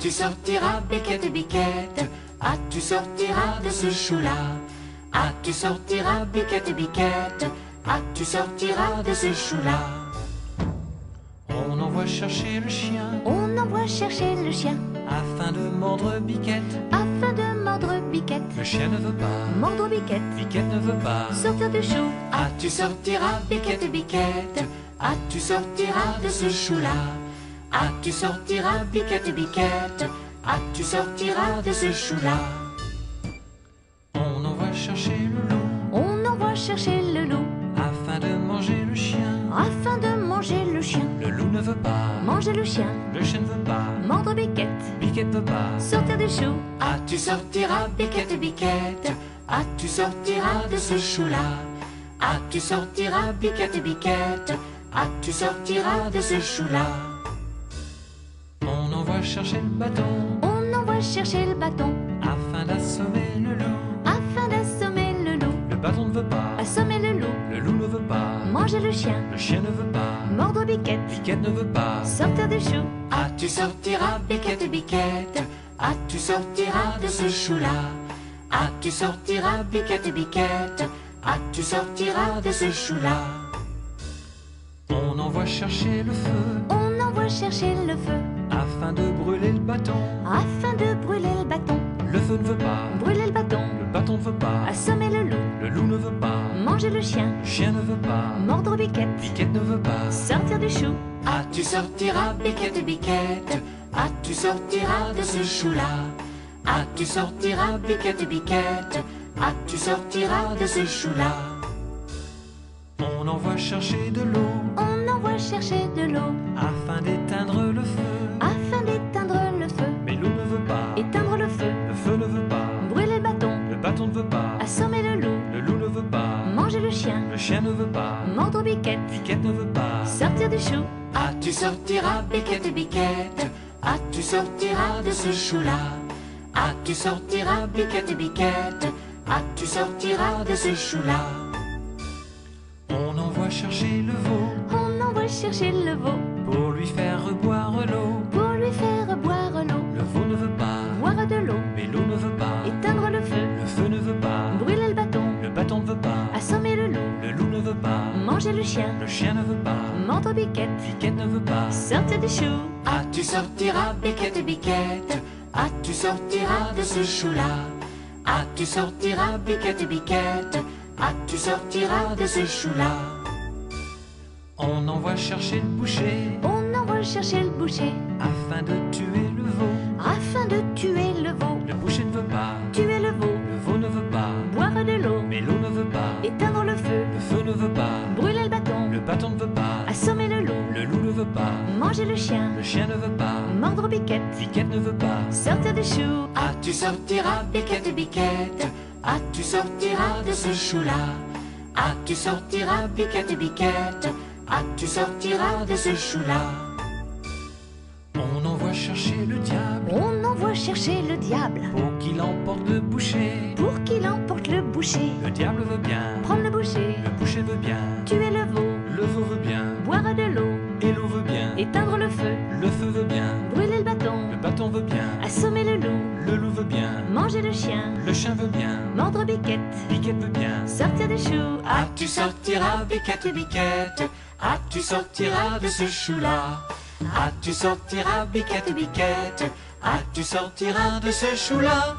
tu sortiras, Biquette, Biquette? Ah, tu sortiras de ce chou-là? Ah, tu sortiras, Biquette, Biquette? Ah, tu sortiras de ce chou-là? On envoie chercher le chien On envoie chercher le chien afin de mordre Biquette. afin de mordre Biquette. Le chien ne veut pas, Mordre Biquette, Biquette ne veut pas. sortir du chou. Ah, tu sortiras, Biquette, Biquette? Ah, tu sortiras de ce chou-là? Ah, tu sortiras, Biquette, Biquette? Ah, tu sortiras de ce chou-là? On envoie chercher le loup On envoie chercher le loup afin de manger le chien. afin de manger le chien. Le loup ne veut pas, Manger le chien, le chien ne veut pas, mordre Biquette, Biquette ne veut pas. sortir du chou. Ah, tu sortiras, Biquette, Biquette? Ah, tu sortiras de ce chou-là? Ah, tu sortiras, Biquette, Biquette? Ah, tu sortiras de ce chou-là? On envoie chercher le bâton On envoie chercher le bâton afin d'assommer le loup. afin d'assommer le loup. Le bâton ne veut pas, Assommer le loup, le loup ne veut pas, manger le chien, le chien ne veut pas, mordre Biquette, Biquette ne veut pas. sortir du chou. Ah, tu sortiras, Biquette, Biquette? Ah, tu sortiras de ce chou-là? Ah, tu sortiras, Biquette, Biquette? Ah, tu sortiras de ce chou-là? On envoie chercher le feu On envoie chercher le feu afin de brûler le bâton. afin de brûler le bâton. Le feu ne veut pas, Brûler le bâton, le bâton ne veut pas, assommer le loup, le loup ne veut pas, manger le chien, le chien ne veut pas, mordre Biquette, Biquette ne veut pas. sortir du chou. Ah, tu sortiras, Biquette, Biquette? Ah, tu sortiras de ce chou-là? Ah, tu sortiras, Biquette, Biquette? Ah, tu sortiras de ce chou-là? On envoie chercher de l'eau On envoie chercher de l'eau afin d'éteindre le feu. afin d'éteindre le feu. Mais l'eau ne veut pas, Éteindre le feu, le feu ne veut pas, brûler le bâton, le bâton ne veut pas, assommer le loup, le loup ne veut pas, manger le chien, le chien ne veut pas, mordre Biquette, Biquette ne veut pas. sortir du chou. Ah, tu sortiras, Biquette, Biquette? Ah, tu sortiras de ce chou-là? Ah, tu sortiras, Biquette, Biquette? Ah, tu sortiras de ce chou-là? On envoie chercher le veau On envoie chercher le veau pour lui faire boire l'eau. pour lui faire boire l'eau. Le veau ne veut pas, Boire de l'eau, mais l'eau ne veut pas, éteindre le feu, le feu ne veut pas, brûler le bâton, le bâton ne veut pas, assommer le loup, le loup ne veut pas, manger le chien, le chien ne veut pas, mordre Biquette, Biquette ne veut pas. sortir du chou. Ah, tu sortiras, Biquette, Biquette? Ah, tu sortiras de ce chou-là? Ah, tu sortiras, Biquette, Biquette? Ah, tu sortiras de ce chou-là? On envoie chercher le boucher On envoie chercher le boucher afin de tuer le veau. afin de tuer le veau. Le boucher ne veut pas, Tuer le veau, le veau ne veut pas, boire de l'eau, mais l'eau ne veut pas, éteindre le feu, le feu ne veut pas, brûler le bâton, le bâton ne veut pas, assommer le loup, le loup ne veut pas, manger le chien, le chien ne veut pas, mordre Biquette, Biquette ne veut pas. sortir du chou. Ah, tu sortiras, Biquette, Biquette? Ah, tu sortiras de ce chou-là? Ah, tu sortiras, Biquette, Biquette? Ah, tu sortiras de ce chou-là? On envoie chercher le diable On envoie chercher le diable pour qu'il emporte le boucher. pour qu'il emporte le boucher. Le diable veut bien, Prendre le boucher, le boucher veut bien, tuer le veau, le veau veut bien, boire de l'eau, et l'eau veut bien, éteindre le feu, le feu veut bien, brûler le bâton, le bâton veut bien, assommer le loup, le loup veut bien, manger le chien, le chien veut bien, mordre Biquette, Biquette veut bien. sortir du chou. Ah, tu sortiras, Biquette, Biquette? Ah, tu sortiras de ce chou-là? Ah, tu sortiras, Biquette, Biquette? Ah, tu sortiras de ce chou-là?